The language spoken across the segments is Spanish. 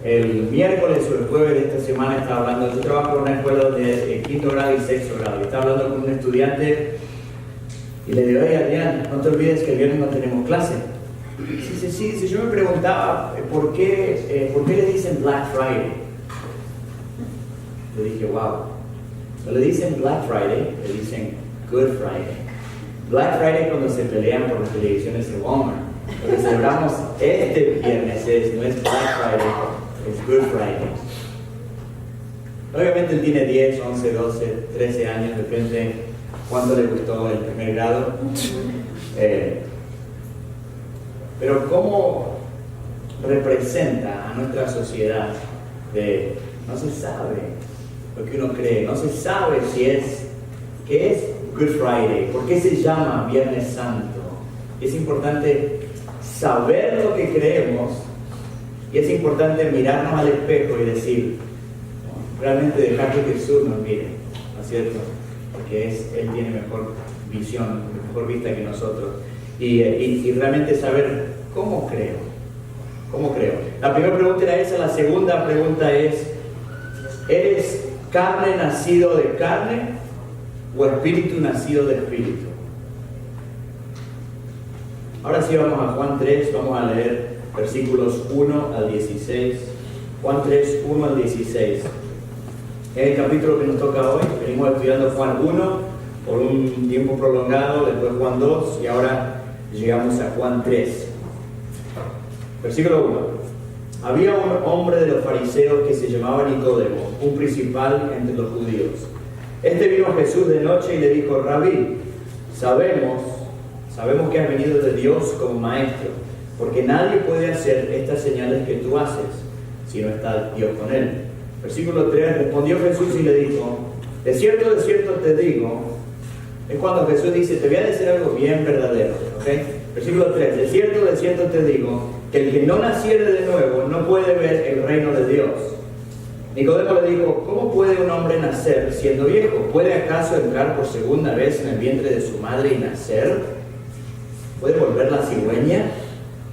El miércoles o el jueves de esta semana estaba hablando, yo trabajo en una escuela de quinto grado y sexto grado, y estaba hablando con un estudiante y le digo, hey Adrián, no te olvides que el viernes no tenemos clase. Dice, sí, yo me preguntaba ¿por qué le dicen Black Friday? Le dije, wow, no le dicen Black Friday, le dicen Good Friday. Black Friday es cuando se pelean por las televisiones de Walmart. Lo que celebramos este viernes no es Black Friday, es Good Friday. Obviamente él tiene 10, 11, 12, 13 años, depende cuánto le gustó el primer grado. Pero ¿cómo representa a nuestra sociedad de no se sabe lo que uno cree, no se sabe qué es Good Friday, por qué se llama Viernes Santo? Es importante saber lo que creemos y es importante mirarnos al espejo y decir, realmente dejar que Jesús nos mire, ¿no es cierto? Porque Él tiene mejor visión, mejor vista que nosotros. Y realmente saber cómo creo. La primera pregunta era esa, la segunda pregunta es, ¿eres carne nacido de carne o espíritu nacido de espíritu? Ahora sí vamos a Juan 3, vamos a leer versículos 1 al 16. Juan 3, 1 al 16. Es el capítulo que nos toca hoy. Venimos estudiando Juan 1 por un tiempo prolongado, después Juan 2 y ahora llegamos a Juan 3. Versículo 1. Había un hombre de los fariseos que se llamaba Nicodemo, un principal entre los judíos. Este vino a Jesús de noche y le dijo, Rabí, sabemos que has venido de Dios como maestro, porque nadie puede hacer estas señales que tú haces si no está Dios con él. Versículo 3, respondió Jesús y le dijo, de cierto te digo, es cuando Jesús dice, te voy a decir algo bien verdadero, ¿ok? Versículo 3, de cierto te digo, que el que no naciere de nuevo no puede ver el reino de Dios. Nicodemo le dijo, ¿cómo puede un hombre nacer siendo viejo? ¿Puede acaso entrar por segunda vez en el vientre de su madre y nacer? ¿Puede volver la cigüeña?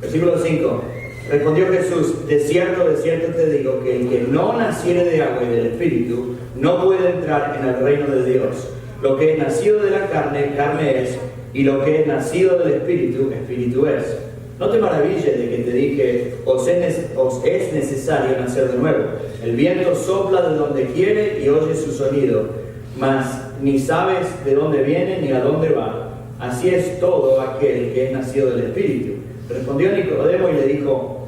Versículo 5. Respondió Jesús, de cierto te digo, que el que no naciere de agua y del Espíritu no puede entrar en el reino de Dios. Lo que es nacido de la carne, carne es, y lo que es nacido del Espíritu, Espíritu es. No te maravilles de que te dije, os es necesario nacer de nuevo. El viento sopla de donde quiere y oye su sonido, mas ni sabes de dónde viene ni a dónde va. Así es todo aquel que es nacido del Espíritu. Respondió Nicodemo y le dijo,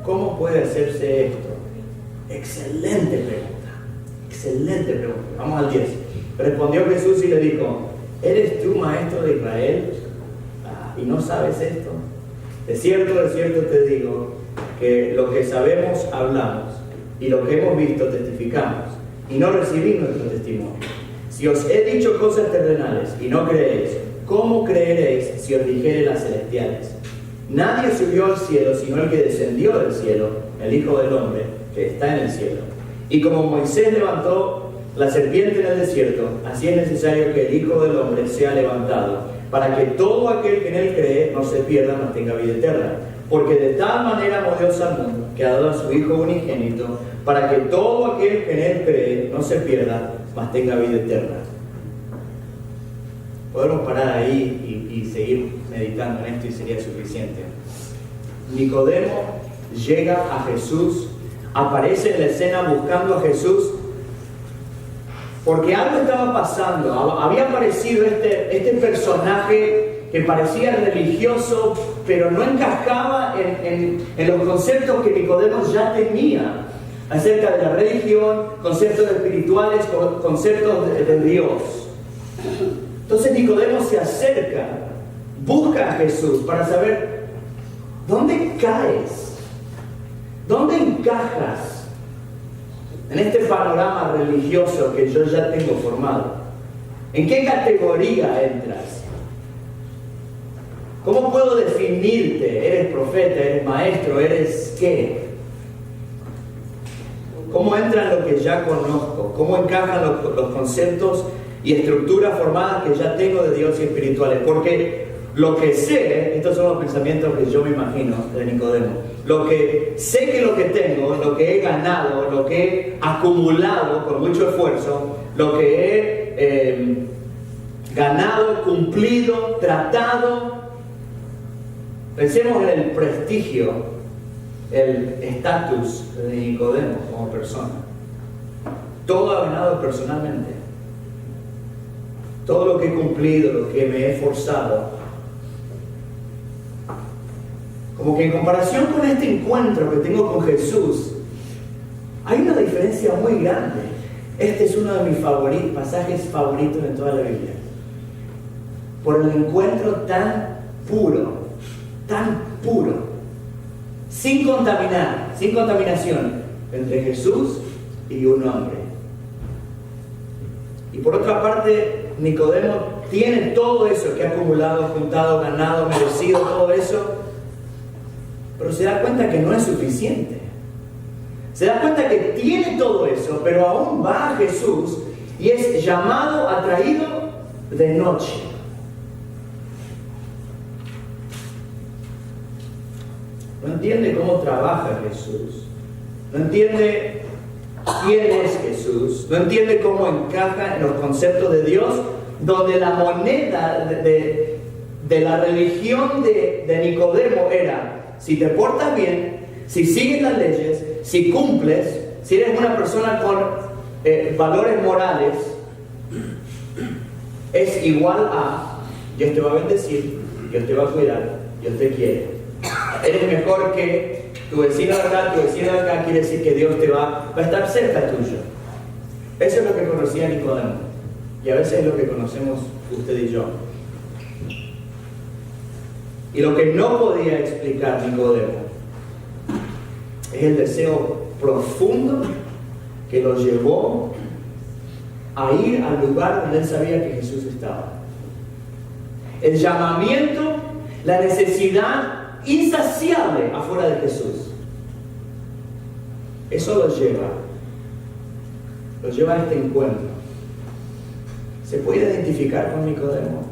¿cómo puede hacerse esto? Excelente pregunta. Vamos al 10. Respondió Jesús y le dijo, ¿eres tú maestro de Israel y no sabes esto? De cierto te digo, que lo que sabemos hablamos y lo que hemos visto testificamos y no recibís nuestro testimonio. Si os he dicho cosas terrenales y no creéis, ¿cómo creeréis si os dijere las celestiales? Nadie subió al cielo sino el que descendió del cielo, el Hijo del Hombre, que está en el cielo. Y como Moisés levantó la serpiente en el desierto, así es necesario que el Hijo del Hombre sea levantado, para que todo aquel que en él cree no se pierda, mas tenga vida eterna. Porque de tal manera amó Dios al mundo, que ha dado a su Hijo unigénito, para que todo aquel que en él cree no se pierda, mas tenga vida eterna. Podemos parar ahí y seguir meditando en esto y sería suficiente. Nicodemo llega a Jesús, aparece en la escena buscando a Jesús, porque algo estaba pasando. Había aparecido este personaje que parecía religioso, pero no encajaba en los conceptos que Nicodemo ya tenía acerca de la religión, conceptos espirituales, conceptos de Dios. Entonces Nicodemo se acerca, busca a Jesús para saber dónde caes, dónde encajas en este panorama religioso que yo ya tengo formado. ¿En qué categoría entras? ¿Cómo puedo definirte? ¿Eres profeta? ¿Eres maestro? ¿Eres qué? ¿Cómo entra en lo que ya conozco? ¿Cómo encajan los conceptos y estructuras formadas que ya tengo de Dios y espirituales? Porque lo que sé, estos son los pensamientos que yo me imagino de Nicodemo. sé que lo que tengo, lo que he ganado, lo que he acumulado con mucho esfuerzo, lo que he ganado, cumplido, tratado. Pensemos en el prestigio, el estatus de Nicodemo como persona. Todo ha ganado personalmente. Todo lo que he cumplido, lo que me he esforzado. Como que en comparación con este encuentro que tengo con Jesús, hay una diferencia muy grande. Este es uno de mis pasajes favoritos en toda la Biblia. Por el encuentro tan puro, sin contaminación, entre Jesús y un hombre. Y por otra parte, Nicodemo tiene todo eso que ha acumulado, juntado, ganado, merecido, todo eso, pero se da cuenta que no es suficiente. Se da cuenta que tiene todo eso, pero aún va a Jesús y es llamado, atraído de noche. No entiende cómo trabaja Jesús. No entiende quién es Jesús. No entiende cómo encaja en los conceptos de Dios, donde la moneda de la religión de Nicodemo era: si te portas bien, si sigues las leyes, si cumples, si eres una persona con valores morales, es igual a Dios te va a bendecir, Dios te va a cuidar, Dios te quiere. Eres mejor que tu vecino de acá, quiere decir que Dios va a estar cerca tuyo. Eso es lo que conocía Nicodemo. Y a veces es lo que conocemos usted y yo. Y lo que no podía explicar Nicodemo es el deseo profundo que lo llevó a ir al lugar donde él sabía que Jesús estaba. El llamamiento, la necesidad insaciable afuera de Jesús. Eso lo lleva a este encuentro. ¿Se puede identificar con Nicodemo?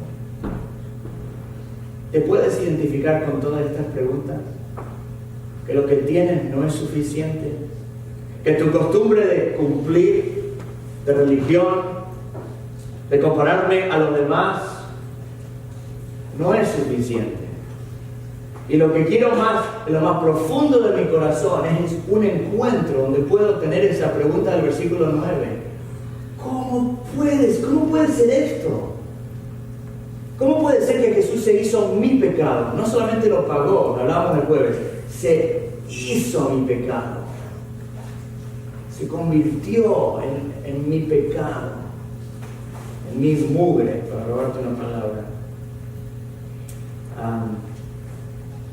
¿Te puedes identificar con todas estas preguntas? ¿Que lo que tienes no es suficiente? ¿Que tu costumbre de cumplir, de religión, de compararme a los demás, no es suficiente? Y lo que quiero más, en lo más profundo de mi corazón, es un encuentro donde puedo tener esa pregunta del versículo 9. ¿Cómo puede ser esto? ¿Cómo puede ser que Jesús se hizo mi pecado? No solamente lo pagó, lo hablábamos el jueves, se hizo mi pecado. Se convirtió en mi pecado, en mi mugre, para robarte una palabra.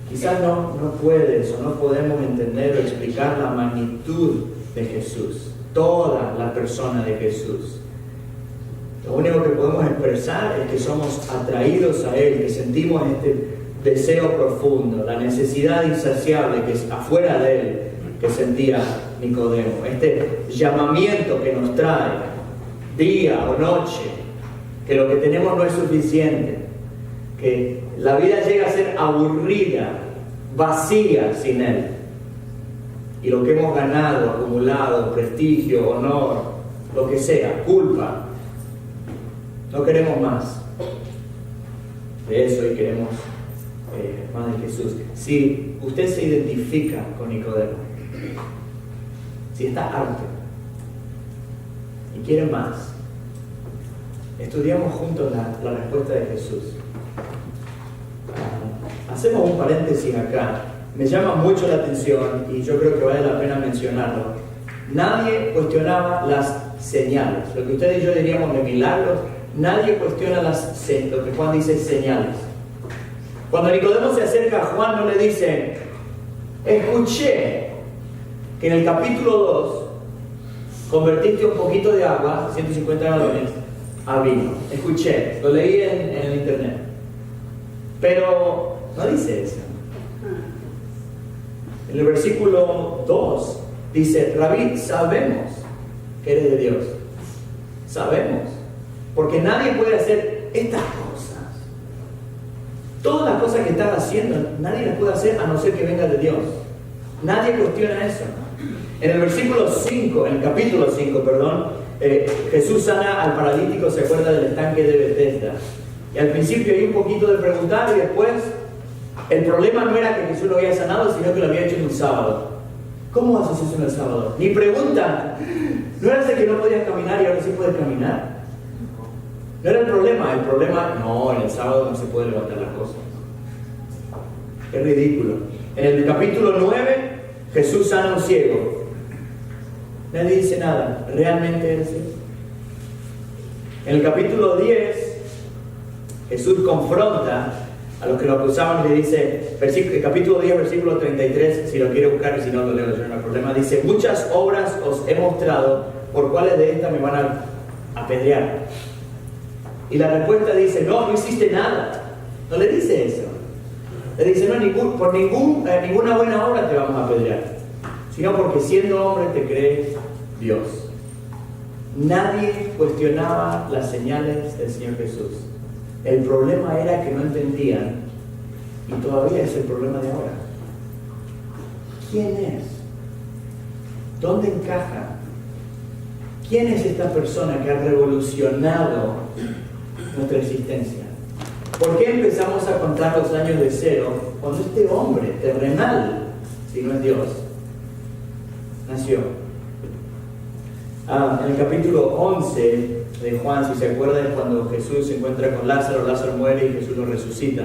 Quizás no puedes o no podemos entender o explicar la magnitud de Jesús, toda la persona de Jesús. Lo único que podemos expresar es que somos atraídos a Él, que sentimos este deseo profundo, la necesidad insaciable que es afuera de Él, que sentía Nicodemo. Este llamamiento que nos trae día o noche, que lo que tenemos no es suficiente, que la vida llega a ser aburrida, vacía sin Él. Y lo que hemos ganado, acumulado, prestigio, honor, lo que sea, culpa, no queremos más de eso y queremos más de Jesús. Si usted se identifica con Nicodemo, si está harto y quiere más, estudiamos juntos la respuesta de Jesús. Hacemos un paréntesis acá. Me llama mucho la atención y yo creo que vale la pena mencionarlo. Nadie cuestionaba las señales. Lo que usted y yo diríamos de milagros, nadie cuestiona lo que Juan dice señales. Cuando Nicodemo se acerca a Juan, no le dice: escuché que en el capítulo 2 convertiste un poquito de agua, 150 galones, a vino. Escuché, lo leí en el internet. Pero no dice eso. En el versículo 2 dice: Rabí, sabemos que eres de Dios. Sabemos. Porque nadie puede hacer estas cosas. Todas las cosas que estás haciendo, nadie las puede hacer a no ser que venga de Dios. Nadie cuestiona eso. En el versículo 5, en el capítulo 5, perdón, Jesús sana al paralítico, se acuerda del estanque de Bethesda. Y al principio hay un poquito de preguntar y después el problema no era que Jesús lo había sanado, sino que lo había hecho en un sábado. ¿Cómo haces eso en el sábado? Ni preguntan. ¿No era de que no podías caminar y ahora sí puedes caminar? No era el problema, no, en el sábado no se puede levantar las cosas. Es ridículo. En el capítulo 9, Jesús sana a un ciego. Nadie dice nada. ¿Realmente es así? En el capítulo 10, Jesús confronta a los que lo acusaban y le dice, capítulo 10, versículo 33, si lo quiere buscar y si no lo leo, yo no hay problema, dice, muchas obras os he mostrado, ¿por cuáles de estas me van a apedrear? Y la respuesta dice, no hiciste nada. No le dice eso. Le dice, no, por ninguna buena obra te vamos a apedrear, sino porque siendo hombre te crees Dios. Nadie cuestionaba las señales del Señor Jesús. El problema era que no entendían, y todavía es el problema de ahora. ¿Quién es? ¿Dónde encaja? ¿Quién es esta persona que ha revolucionado nuestra existencia? ¿Por qué empezamos a contar los años de cero cuando este hombre terrenal, si no es Dios, nació? En el capítulo 11 de Juan, si se acuerdan, cuando Jesús se encuentra con Lázaro, Lázaro muere y Jesús lo resucita.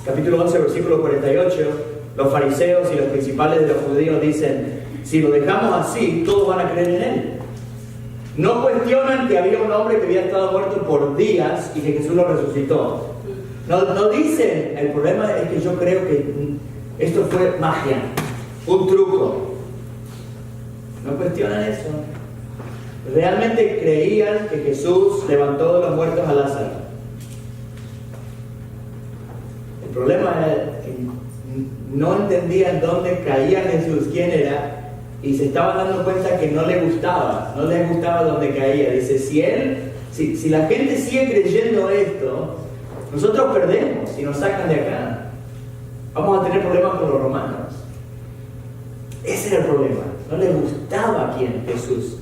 Capítulo 11, versículo 48, los fariseos y los principales de los judíos dicen, si lo dejamos así, todos van a creer en él. No cuestionan que había un hombre que había estado muerto por días y que Jesús lo resucitó. No dicen, el problema es que yo creo que esto fue magia, un truco. No cuestionan eso. Realmente creían que Jesús levantó de los muertos a Lázaro. El problema era que no entendían dónde caía Jesús, quién era, y se estaban dando cuenta que no les gustaba dónde caía. Dice, si la gente sigue creyendo esto, nosotros perdemos y nos sacan de acá. Vamos a tener problemas con los romanos. Ese era el problema. No les gustaba quién Jesús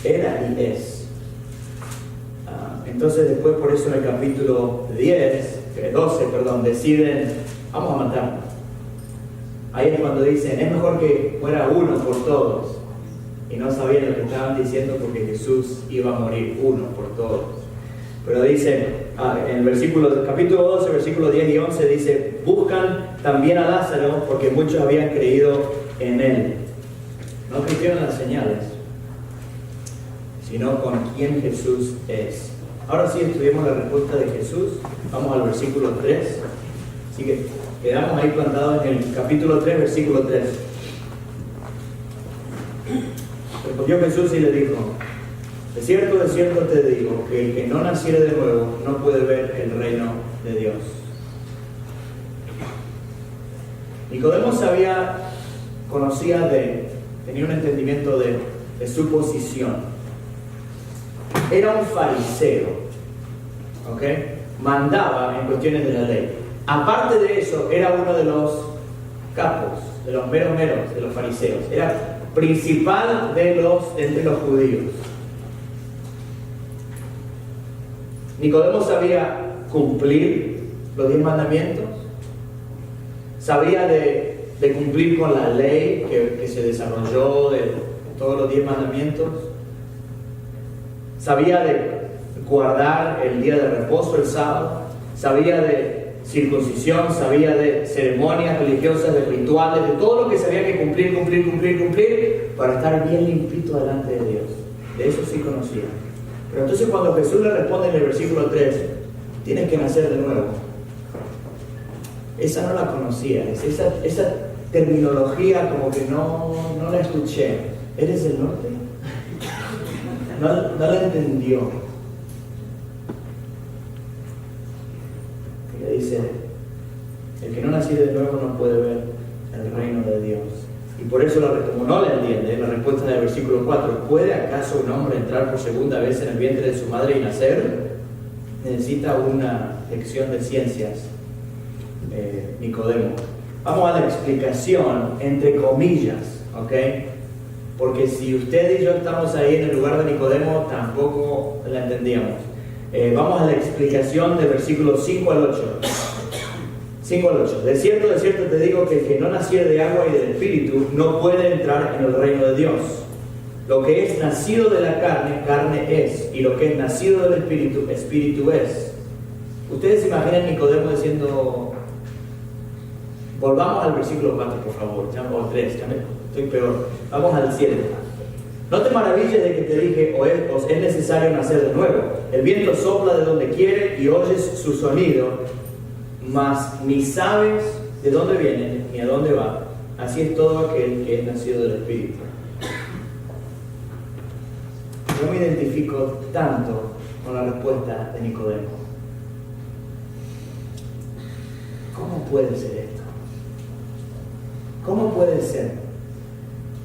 era y es. Entonces después, por eso en el capítulo 12, deciden, vamos a matarlo. Ahí es cuando dicen, es mejor que muera uno por todos. Y no sabían lo que estaban diciendo porque Jesús iba a morir uno por todos. Pero dice, en el capítulo 12, versículos 10 y 11, dice, buscan también a Lázaro porque muchos habían creído en él. No creyeron en las señales, sino con quién Jesús es. Ahora sí estudiamos la respuesta de Jesús. Vamos al versículo 3. Así que quedamos ahí plantados en el capítulo 3, versículo 3. Respondió Jesús y le dijo, de cierto te digo, que el que no naciere de nuevo no puede ver el reino de Dios. Nicodemo tenía un entendimiento de su posición. Era un fariseo, ¿ok? Mandaba en cuestiones de la ley. Aparte de eso, era uno de los capos, de los meros de los fariseos. Era principal entre los judíos. Nicodemo sabía cumplir los 10 mandamientos, sabía de cumplir con la ley que se desarrolló de todos los 10 mandamientos, sabía de guardar el día de reposo, el sábado, sabía de circuncisión, sabía de ceremonias religiosas, de rituales, de todo lo que se había que cumplir para estar bien limpito delante de Dios. De eso sí conocía. Pero entonces cuando Jesús le responde en el versículo 3, tienes que nacer de nuevo. Esa no la conocía, esa terminología como que no la escuché. ¿Eres del norte? No la entendió. Ella dice, el que no nació de nuevo no puede ver el reino de Dios. Y por eso, como no la entiende, la respuesta del versículo 4, ¿puede acaso un hombre entrar por segunda vez en el vientre de su madre y nacer? Necesita una lección de ciencias, Nicodemo. Vamos a la explicación, entre comillas, ¿ok? Porque si usted y yo estamos ahí en el lugar de Nicodemo, tampoco la entendíamos. Vamos a la explicación de versículos 5 al 8. 5 al 8. De cierto te digo que el que no naciere de agua y del Espíritu no puede entrar en el reino de Dios. Lo que es nacido de la carne, carne es. Y lo que es nacido del Espíritu, Espíritu es. Ustedes se imaginan Nicodemo diciendo... Volvamos al versículo 4, por favor. O 3, estoy peor. Vamos al 7. No te maravilles de que te dije, os es necesario nacer de nuevo. El viento sopla de donde quiere y oyes su sonido, mas ni sabes de dónde viene ni a dónde va. Así es todo aquel que es nacido del Espíritu. Yo me identifico tanto con la respuesta de Nicodemo. ¿Cómo puede ser esto? ¿Cómo puede ser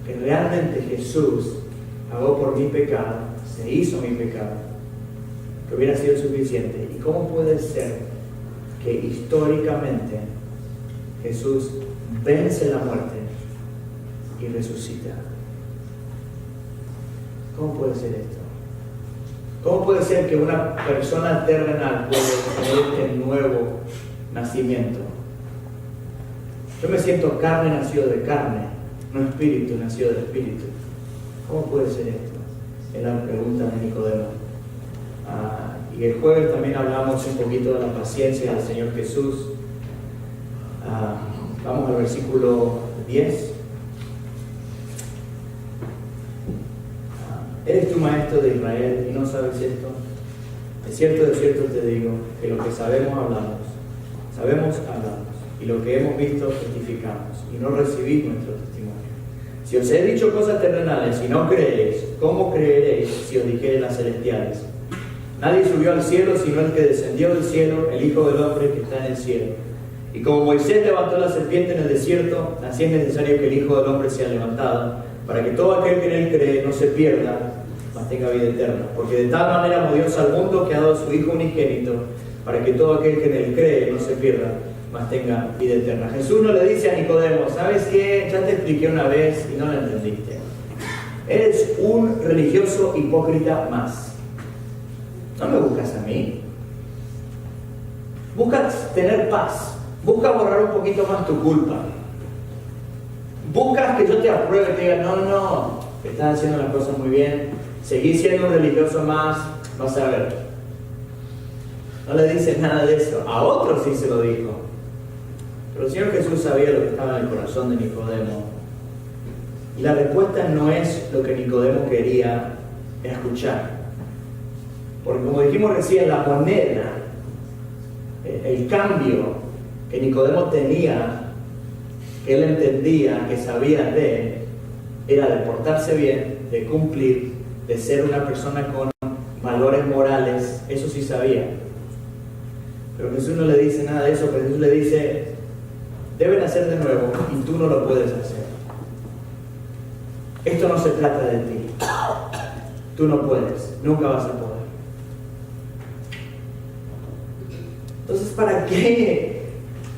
que realmente Jesús pagó por mi pecado, se hizo mi pecado, que hubiera sido suficiente? ¿Y cómo puede ser que históricamente Jesús vence la muerte y resucita? ¿Cómo puede ser esto? ¿Cómo puede ser que una persona terrenal puede tener este nuevo nacimiento? Yo me siento carne nacido de carne, no espíritu nacido de espíritu. ¿Cómo puede ser esto? Es la pregunta de Nicodemo. Y el jueves también hablamos un poquito de la paciencia del Señor Jesús. Vamos al versículo 10. ¿Eres tú maestro de Israel y no sabes esto? De cierto te digo, que lo que sabemos hablamos, y lo que hemos visto testificamos, y no recibís nuestro testimonio. Si os he dicho cosas terrenales y no creéis, ¿cómo creeréis si os dijere las celestiales? Nadie subió al cielo sino el que descendió del cielo, el Hijo del Hombre que está en el cielo. Y como Moisés levantó la serpiente en el desierto, así es necesario que el Hijo del Hombre sea levantado, para que todo aquel que en él cree no se pierda, mas tenga vida eterna. Porque de tal manera amó Dios al mundo que ha dado a su Hijo unigénito, para que todo aquel que en él cree no se pierda, mas tenga vida eterna. Jesús no le dice a Nicodemo, ¿sabes qué? Ya te expliqué una vez y no la entendiste. Eres un religioso hipócrita más. No me buscas a mí. Buscas tener paz. Busca borrar un poquito más tu culpa. Buscas que yo te apruebe, te diga, no, estás haciendo las cosas muy bien. Seguí siendo un religioso más, vas a ver. No le dice nada de eso. A otros sí se lo dijo. Pero el Señor Jesús sabía lo que estaba en el corazón de Nicodemo. Y la respuesta no es lo que Nicodemo quería escuchar. Porque como dijimos recién, la moneda, el cambio que Nicodemo tenía, que él entendía, que sabía de él, era de portarse bien, de cumplir, de ser una persona con valores morales. Eso sí sabía. Pero Jesús no le dice nada de eso, pero Jesús le dice, deben hacer de nuevo y tú no lo puedes hacer. Esto no se trata de ti. Tú no puedes, nunca vas a poder. Entonces, ¿para qué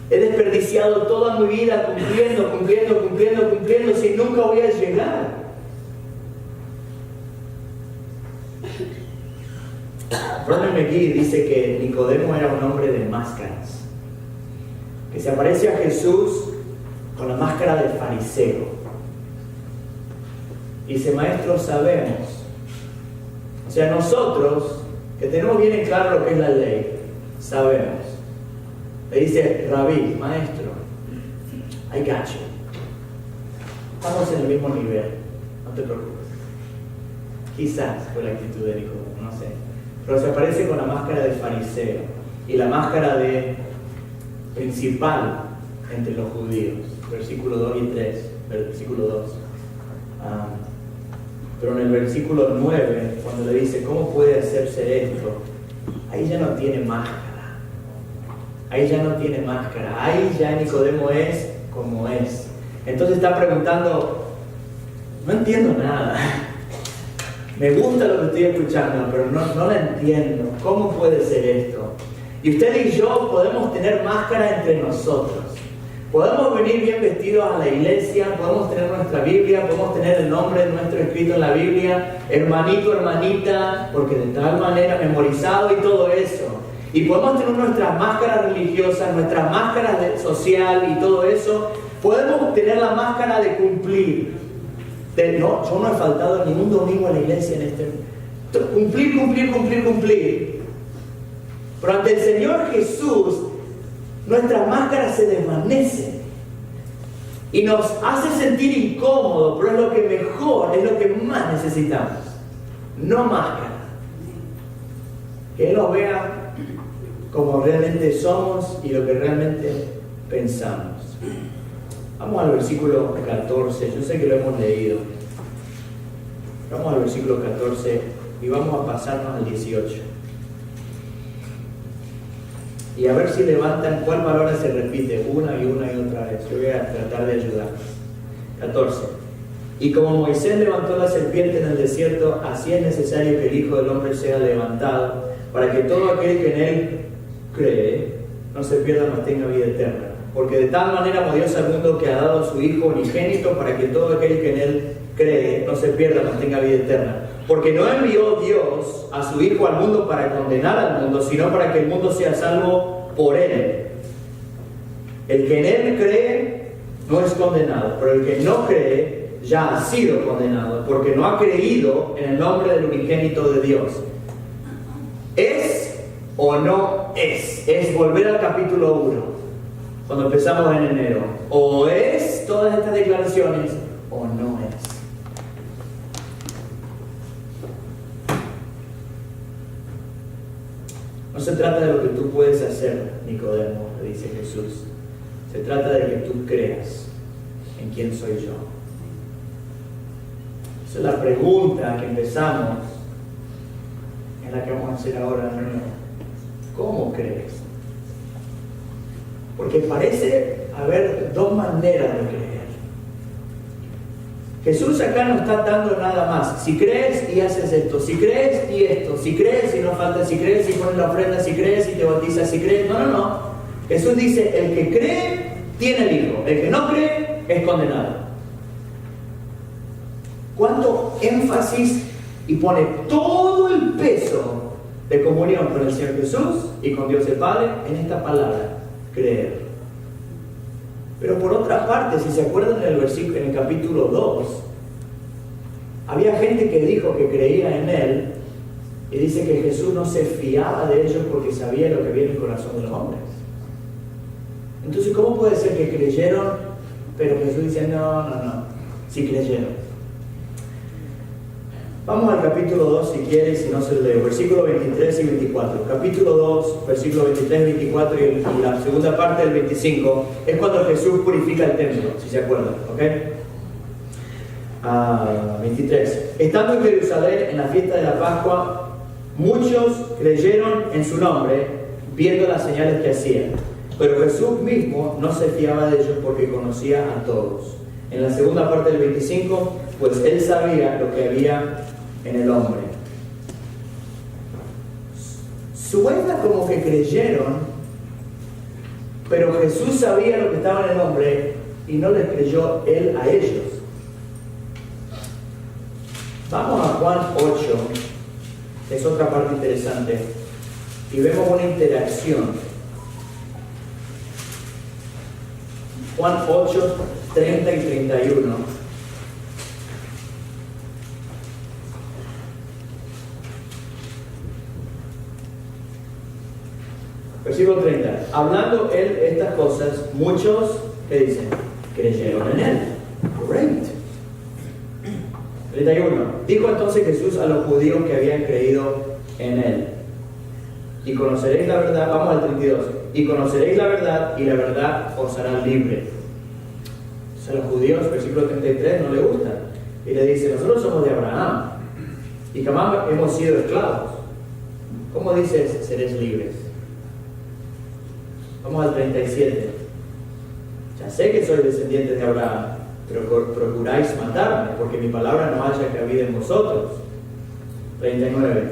he desperdiciado toda mi vida cumpliendo si nunca voy a llegar? Vernon McGee dice que Nicodemo era un hombre de máscaras, que se aparece a Jesús con la máscara del fariseo. Dice, maestro, sabemos. O sea, nosotros, que tenemos bien en claro lo que es la ley, sabemos. Le dice, rabí, maestro, I got you. Estamos en el mismo nivel, no te preocupes. Quizás fue la actitud de Nicodemo, no sé. Pero se aparece con la máscara de fariseo y la máscara de principal entre los judíos. Versículo 2 y 3, versículo 2. Pero en el versículo 9, cuando le dice, ¿cómo puede hacerse esto? Ahí ya no tiene máscara. Ahí ya no tiene máscara. Ahí ya Nicodemo es como es. Entonces está preguntando, no entiendo nada. Me gusta lo que estoy escuchando, pero no la entiendo. ¿Cómo puede ser esto? Y usted y yo podemos tener máscara entre nosotros. Podemos venir bien vestidos a la iglesia, podemos tener nuestra Biblia, podemos tener el nombre nuestro escrito en la Biblia, hermanito, hermanita, porque de tal manera memorizado y todo eso. Y podemos tener nuestras máscaras religiosas, nuestras máscaras social y todo eso. Podemos tener la máscara de cumplir. No, yo no he faltado ningún domingo a la iglesia en este... Cumplir. Pero ante el Señor Jesús, nuestras máscaras se desvanecen y nos hace sentir incómodos, pero es lo que mejor, es lo que más necesitamos. No máscara. Que Él nos vea como realmente somos y lo que realmente pensamos. Vamos al versículo 14, yo sé que lo hemos leído. Vamos al versículo 14 y vamos a pasarnos al 18. Y a ver si levantan cuál palabra se repite una y otra vez. Yo voy a tratar de ayudarles. 14. Y como Moisés levantó la serpiente en el desierto, así es necesario que el Hijo del Hombre sea levantado, para que todo aquel que en él cree no se pierda, mas tenga vida eterna. Porque de tal manera amó Dios al mundo que ha dado a su Hijo unigénito, para que todo aquel que en él cree no se pierda, mas tenga vida eterna. Porque no envió Dios a su Hijo al mundo para condenar al mundo, sino para que el mundo sea salvo por Él. El que en Él cree no es condenado, pero el que no cree ya ha sido condenado, porque no ha creído en el nombre del unigénito de Dios. ¿Es o no es? Es volver al capítulo 1, cuando empezamos en enero. O es todas estas declaraciones, o no es. No se trata de lo que tú puedes hacer, Nicodemo, le dice Jesús. Se trata de que tú creas en quién soy yo. Esa es la pregunta que empezamos, en la que vamos a hacer ahora de nuevo. ¿Cómo crees? Porque parece haber dos maneras de creer. Jesús acá no está dando nada más. Si crees y haces esto, si crees y esto, si crees y no falta, si crees y pones la ofrenda, si crees y te bautizas, si crees. No. Jesús dice, el que cree tiene el Hijo, el que no cree es condenado. ¿Cuánto énfasis y pone todo el peso de comunión con el Señor Jesús y con Dios el Padre en esta palabra, creer? Pero por otra parte, si se acuerdan en el versículo, en el capítulo 2, había gente que dijo que creía en Él y dice que Jesús no se fiaba de ellos porque sabía lo que había en el corazón de los hombres. Entonces, ¿cómo puede ser que creyeron, pero Jesús dice no, sí creyeron? Vamos al capítulo 2 si quieres, si no se lo leo. Versículos 23 y 24. Capítulo 2, versículos 23 y 24 y la segunda parte del 25 es cuando Jesús purifica el templo, si se acuerdan, ¿ok? 23. Estando en Jerusalén en la fiesta de la Pascua, muchos creyeron en su nombre, viendo las señales que hacía. Pero Jesús mismo no se fiaba de ellos porque conocía a todos. En la segunda parte del 25, pues él sabía lo que había en el hombre. Suena como que creyeron, pero Jesús sabía lo que estaba en el hombre y no les creyó él a ellos. Vamos a Juan 8, que es otra parte interesante, y vemos una interacción. Juan 8, 30 y 31. Versículo 30. Hablando él estas cosas, muchos, ¿qué dicen? Creyeron en él. Great. 31. Dijo entonces Jesús a los judíos que habían creído en él: y conoceréis la verdad. Vamos al 32. Y conoceréis la verdad, y la verdad os hará libre. A los judíos, versículo 33, no le gusta. Y le dice, nosotros somos de Abraham y jamás hemos sido esclavos. ¿Cómo dices, seréis libres? Vamos al 37. Ya sé que soy descendiente de Abraham, pero procuráis matarme, porque mi palabra no haya cabida en vosotros. 39.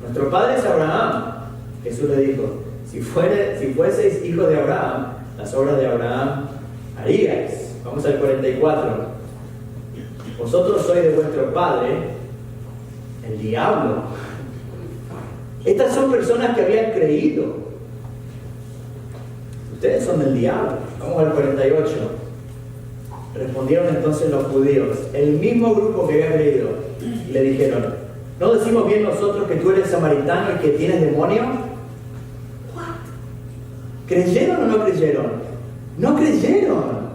Nuestro padre es Abraham. Jesús le dijo, si fueseis hijos de Abraham, las obras de Abraham haríais. Vamos al 44. Vosotros sois de vuestro padre, el diablo. Estas son personas que habían creído. Ustedes son del diablo. Vamos al 48. Respondieron entonces los judíos, el mismo grupo que había creído, y le dijeron, ¿no decimos bien nosotros que tú eres samaritano y que tienes demonio? ¿Creyeron o no creyeron? No creyeron.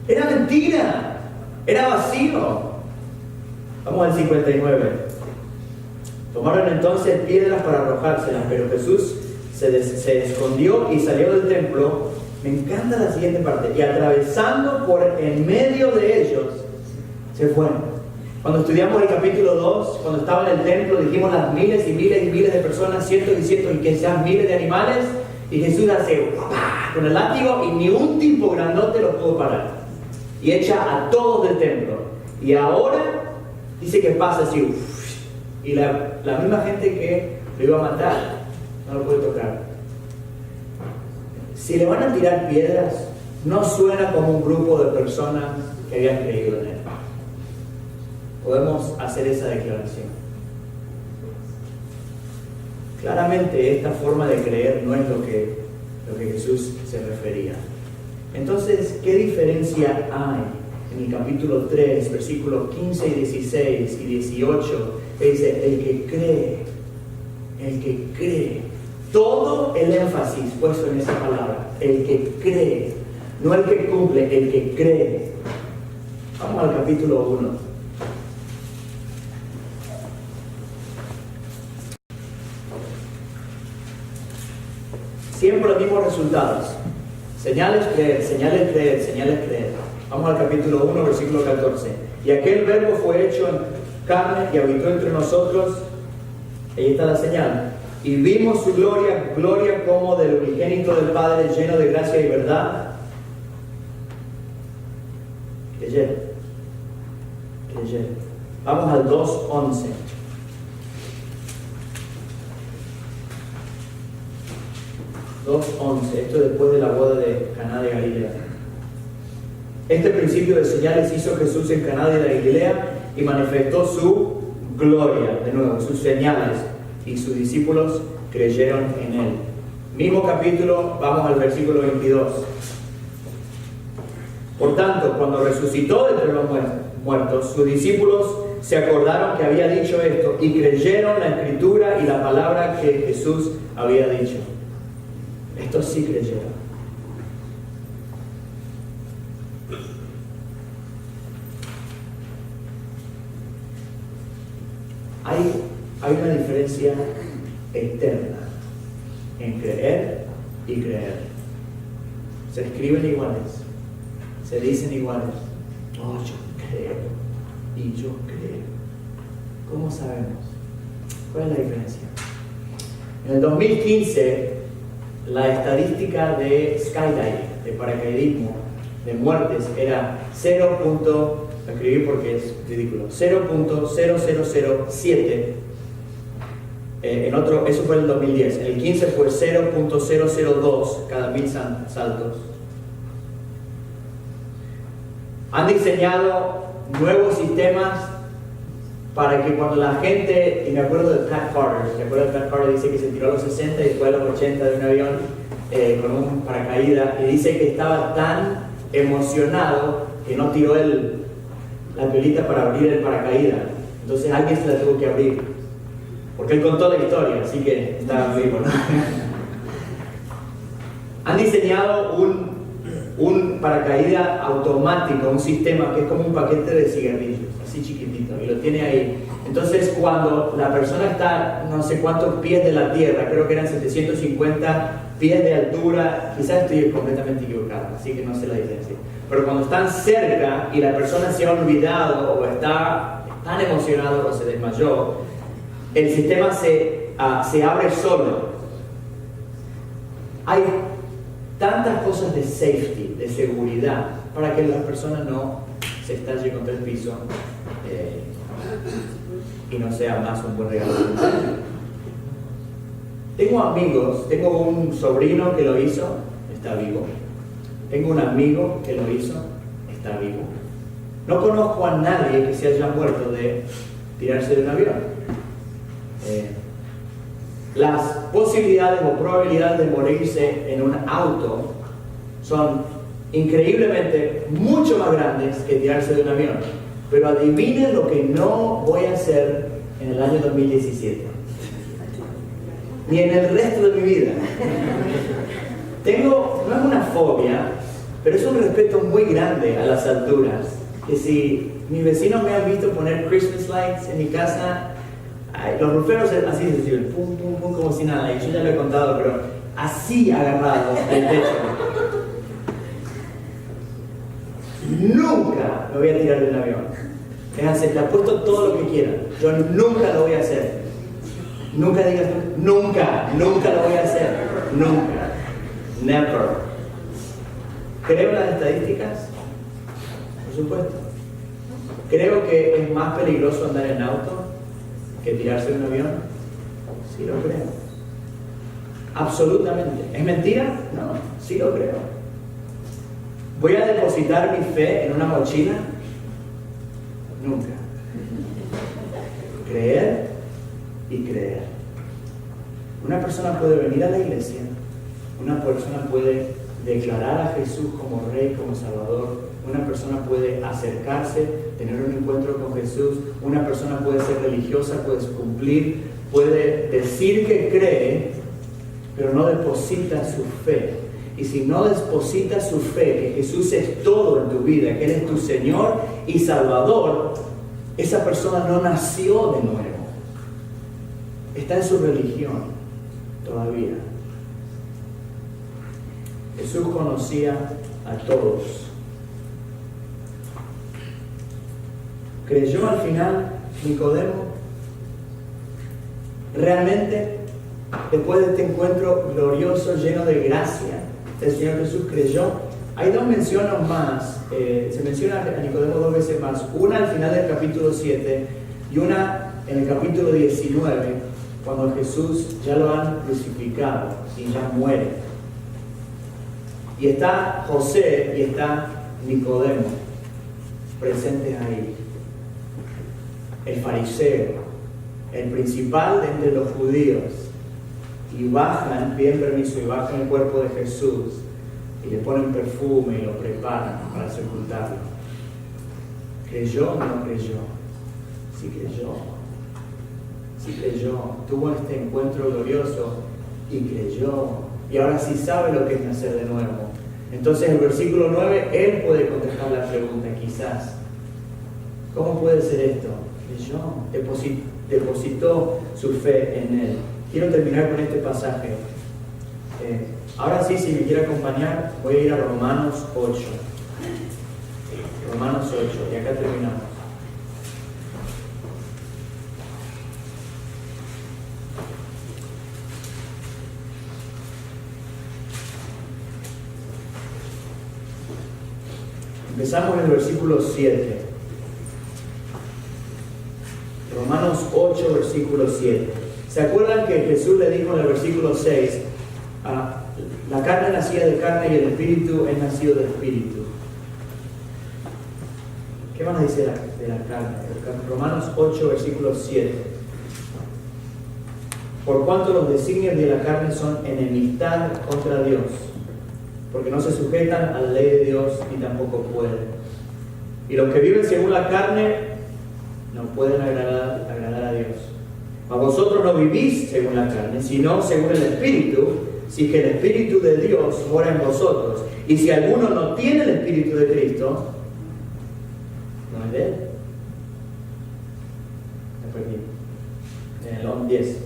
Era mentira. Era vacío. Vamos al 59. Tomaron entonces piedras para arrojárselas, pero Jesús se escondió y salió del templo. Me encanta la siguiente parte. Y atravesando por en medio de ellos, se fueron. Cuando estudiamos el capítulo 2, cuando estaba en el templo, dijimos las miles y miles y miles de personas, cientos y cientos, y que sean miles de animales, y Jesús hace con el látigo y ni un tipo grandote los pudo parar. Y echa a todos del templo. Y ahora dice que pasa así, y la misma gente que lo iba a matar no lo puede tocar. Si le van a tirar piedras, no suena como un grupo de personas que habían creído en él. Podemos hacer esa declaración. Claramente esta forma de creer no es lo que Jesús se refería. Entonces, ¿qué diferencia hay en el capítulo 3, versículos 15 y 16 y 18? Que dice, el que cree, todo el énfasis puesto en esa palabra, el que cree, no el que cumple, el que cree. Vamos al capítulo 1. Siempre los mismos resultados. Señales, creer, señales, creer, señales, creer. Vamos al capítulo 1, versículo 14. Y aquel verbo fue hecho en carne y habitó entre nosotros. Ahí está la señal. Y vimos su gloria, gloria como del unigénito del Padre, lleno de gracia y verdad. Creyeron. Vamos al 2:11. 2:11. Esto después de la boda de Caná de Galilea. Este principio de señales hizo Jesús en Caná de la Galilea y manifestó su gloria, de nuevo, sus señales, y sus discípulos creyeron en él. Mismo capítulo, vamos al versículo 22. Por tanto, cuando resucitó de entre los muertos, sus discípulos se acordaron que había dicho esto y creyeron la escritura y la palabra que Jesús había dicho. Estos sí creyeron. Hay una diferencia eterna en creer y creer. Se escriben iguales, se dicen iguales. Oh, yo creo y yo creo. ¿Cómo sabemos? ¿Cuál es la diferencia? En el 2015, la estadística de skydiving, de paracaidismo, de muertes, era 0. Lo escribí porque es ridículo. 0.0007. En otro, eso fue en el 2010. En el 15 fue 0.002 cada 1000 saltos. Han diseñado nuevos sistemas para que cuando la gente, y me acuerdo de Pat Carter, dice que se tiró a los 60 y después a los 80 de un avión con un paracaídas, y dice que estaba tan emocionado que no tiró la piolita para abrir el paracaídas. Entonces alguien se la tuvo que abrir, porque él contó la historia, así que estaba vivo, ¿no? Han diseñado un paracaídas automático, un sistema que es como un paquete de cigarrillos, así chiquitito, y lo tiene ahí. Entonces cuando la persona está no sé cuántos pies de la tierra, creo que eran 750 pies de altura, quizás estoy completamente equivocado, así que no sé la diferencia, pero cuando están cerca y la persona se ha olvidado o está tan emocionado o se desmayó, el sistema se abre solo. Hay tantas cosas de safety, de seguridad, para que la persona no se estalle contra el piso y no sea más un buen regalo. Tengo amigos, tengo un sobrino que lo hizo, está vivo. Tengo un amigo que lo hizo, está vivo. No conozco a nadie que se haya muerto de tirarse de un avión. Las posibilidades o probabilidades de morirse en un auto son increíblemente mucho más grandes que tirarse de un avión. Pero adivinen lo que no voy a hacer en el año 2017. Ni en el resto de mi vida. Tengo, no es una fobia, pero es un respeto muy grande a las alturas. Que si mis vecinos me han visto poner Christmas lights en mi casa, los ruferos así se decían, pum, pum, pum, como si nada. Y yo ya lo he contado, pero así agarrados del techo. Nunca me voy a tirar de un avión. Fíjense, te apuesto todo lo que quieran. Yo nunca lo voy a hacer. Nunca digas nunca lo voy a hacer. Nunca. Never. ¿Creo en las estadísticas? Por supuesto. ¿Creo que es más peligroso andar en auto que tirarse de un avión? Sí lo creo. Absolutamente. ¿Es mentira? No, sí lo creo. ¿Voy a depositar mi fe en una mochila? Nunca. Creer y creer. Una persona puede venir a la iglesia, una persona puede declarar a Jesús como Rey, como Salvador, una persona puede acercarse, tener un encuentro con Jesús, una persona puede ser religiosa, puede cumplir, puede decir que cree, pero no deposita su fe. Y si no depositas su fe, que Jesús es todo en tu vida, que Él es tu Señor y Salvador, esa persona no nació de nuevo. Está en su religión todavía. Jesús conocía a todos. ¿Creyó al final Nicodemo? ¿Realmente, después de este encuentro glorioso, lleno de gracia, el Señor Jesús creyó? Hay dos menciones más. Se menciona a Nicodemo dos veces más. Una al final del capítulo 7 y una en el capítulo 19, cuando Jesús ya lo han crucificado y ya muere. Y está José y está Nicodemo presentes ahí. El fariseo, el principal de entre los judíos. Y bajan, piden permiso y bajan el cuerpo de Jesús y le ponen perfume y lo preparan para sepultarlo. ¿Creyó o no creyó? Sí creyó. Sí creyó. Tuvo este encuentro glorioso y creyó. Y ahora sí sabe lo que es nacer de nuevo. Entonces en el versículo 9, él puede contestar la pregunta quizás. ¿Cómo puede ser esto? Creyó. Depositó su fe en él. Quiero terminar con este pasaje. Ahora sí, si me quiere acompañar, voy a ir a Romanos 8. Romanos 8, y acá terminamos. Empezamos en el versículo 7. Romanos 8, versículo 7. ¿Se acuerdan que Jesús le dijo en el versículo 6, la carne nacía de carne y el espíritu es nacido de espíritu? ¿Qué más dice de la carne? Romanos 8, versículo 7. Por cuanto los designios de la carne son enemistad contra Dios, porque no se sujetan a la ley de Dios y tampoco pueden. Y los que viven según la carne no pueden agradar a Dios. A vosotros no vivís según la carne, sino según el Espíritu, si que el Espíritu de Dios mora en vosotros. Y si alguno no tiene el Espíritu de Cristo, no es de él. En el 10.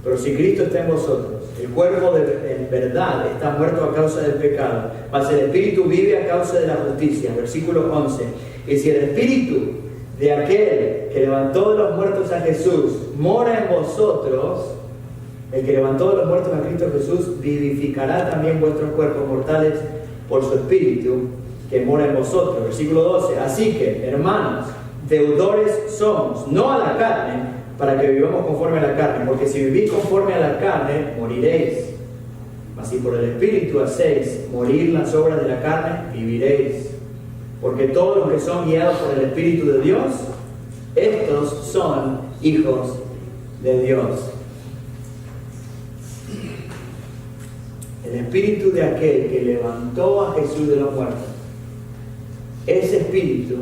Pero si Cristo está en vosotros, el cuerpo en verdad está muerto a causa del pecado, mas el Espíritu vive a causa de la justicia. Versículo 11. Y si el Espíritu de aquel que levantó de los muertos a Jesús mora en vosotros, el que levantó de los muertos a Cristo Jesús vivificará también vuestros cuerpos mortales por su Espíritu que mora en vosotros. Versículo 12. Así que, hermanos, deudores somos, no a la carne, para que vivamos conforme a la carne, porque si vivís conforme a la carne, moriréis. Mas si por el Espíritu hacéis morir las obras de la carne, viviréis. Porque todos los que son guiados por el Espíritu de Dios, estos son hijos de Dios. El Espíritu de aquel que levantó a Jesús de los muertos, ese Espíritu,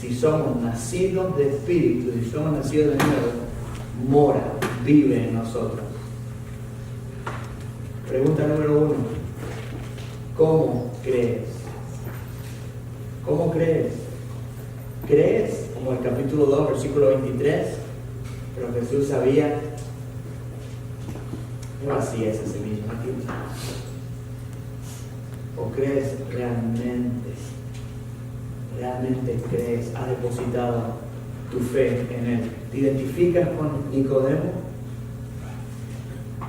si somos nacidos de Espíritu, si somos nacidos de nuevo, mora, vive en nosotros. Pregunta número 1. ¿Cómo crees? ¿Cómo crees? ¿Crees? Como el capítulo 2, versículo 23. Pero Jesús sabía que vacía esa semilla. ¿O crees realmente? ¿Realmente crees? ¿Has depositado tu fe en Él? ¿Te identificas con Nicodemo?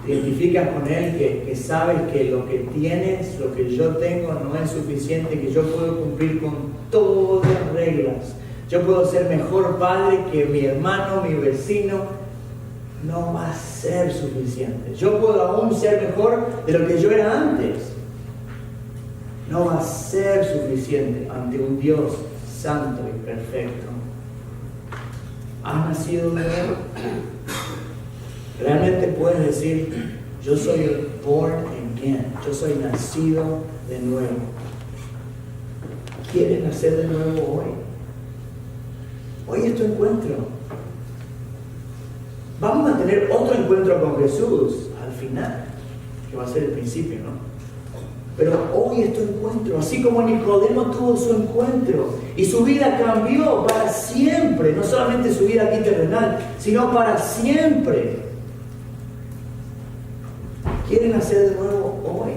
¿Te identificas con Él que sabes que lo que tienes, lo que yo tengo no es suficiente, que yo puedo cumplir con todas las reglas? Yo puedo ser mejor padre que mi hermano, mi vecino. No va a ser suficiente. Yo puedo aún ser mejor de lo que yo era antes. No va a ser suficiente ante un Dios santo y perfecto. ¿Has nacido de nuevo? Realmente puedes decir, yo soy born again, yo soy nacido de nuevo. ¿Quieres nacer de nuevo hoy? Hoy es tu encuentro. Vamos a tener otro encuentro con Jesús al final, que va a ser el principio, ¿no? Pero hoy es tu encuentro, así como Nicodemo tuvo su encuentro y su vida cambió para siempre, no solamente su vida aquí terrenal, sino para siempre. ¿Quieren nacer de nuevo hoy?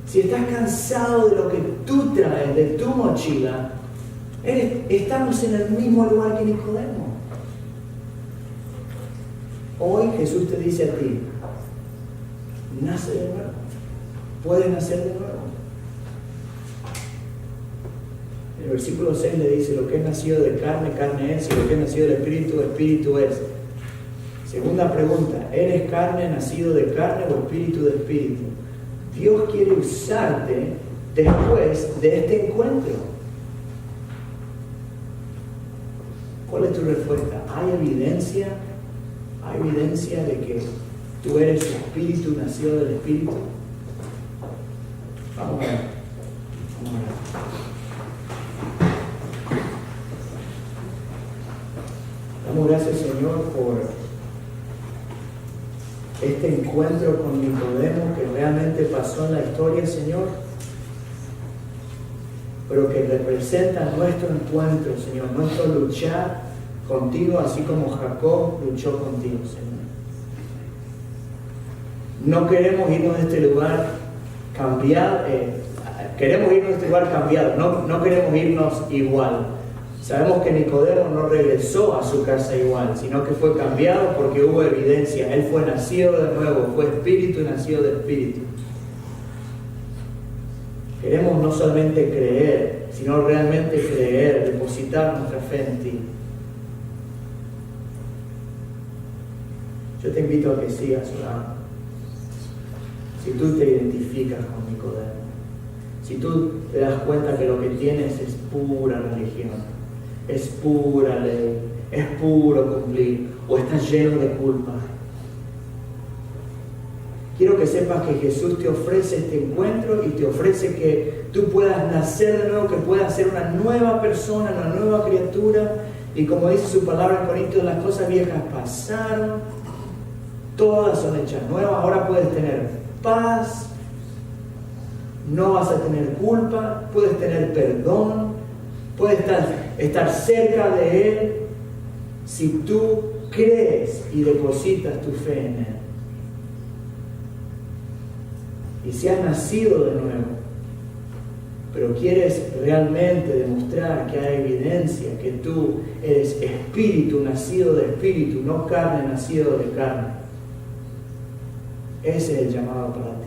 Si estás cansado de lo que tú traes, de tu mochila, estamos en el mismo lugar que Nicodemo. Hoy Jesús te dice a ti, nace de nuevo. Puedes nacer de nuevo. El versículo 6 le dice, lo que es nacido de carne, carne es, y lo que es nacido del Espíritu, Espíritu es. Segunda pregunta, ¿eres carne, nacido de carne o espíritu de espíritu? Dios quiere usarte después de este encuentro. ¿Cuál es tu respuesta? ¿Hay evidencia? ¿Hay evidencia de que tú eres espíritu, nacido del Espíritu? Vamos a ver. Damos gracias, Señor, por este encuentro con Nicodemo que realmente pasó en la historia, Señor, pero que representa nuestro encuentro, Señor, nuestro luchar contigo, así como Jacob luchó contigo, Señor. No queremos irnos de este lugar cambiado, queremos irnos de este lugar cambiado, no queremos irnos igual. Sabemos que Nicodemo no regresó a su casa igual, sino que fue cambiado porque hubo evidencia. Él fue nacido de nuevo, fue espíritu y nacido de espíritu. Queremos no solamente creer, sino realmente creer, depositar nuestra fe en ti. Yo te invito a que sigas orando. Si tú te identificas con Nicodemo, si tú te das cuenta que lo que tienes es pura religión, es pura ley, es puro cumplir, o estás lleno de culpa, quiero que sepas que Jesús te ofrece este encuentro y te ofrece que tú puedas nacer de nuevo, que puedas ser una nueva persona, una nueva criatura. Y como dice su palabra en Corintios, las cosas viejas pasaron, todas son hechas nuevas. Ahora puedes tener paz, no vas a tener culpa, puedes tener perdón, puedes estar cerca de Él si tú crees y depositas tu fe en Él. Y si has nacido de nuevo, pero quieres realmente demostrar que hay evidencia que tú eres espíritu, nacido de espíritu, no carne, nacido de carne, ese es el llamado para ti.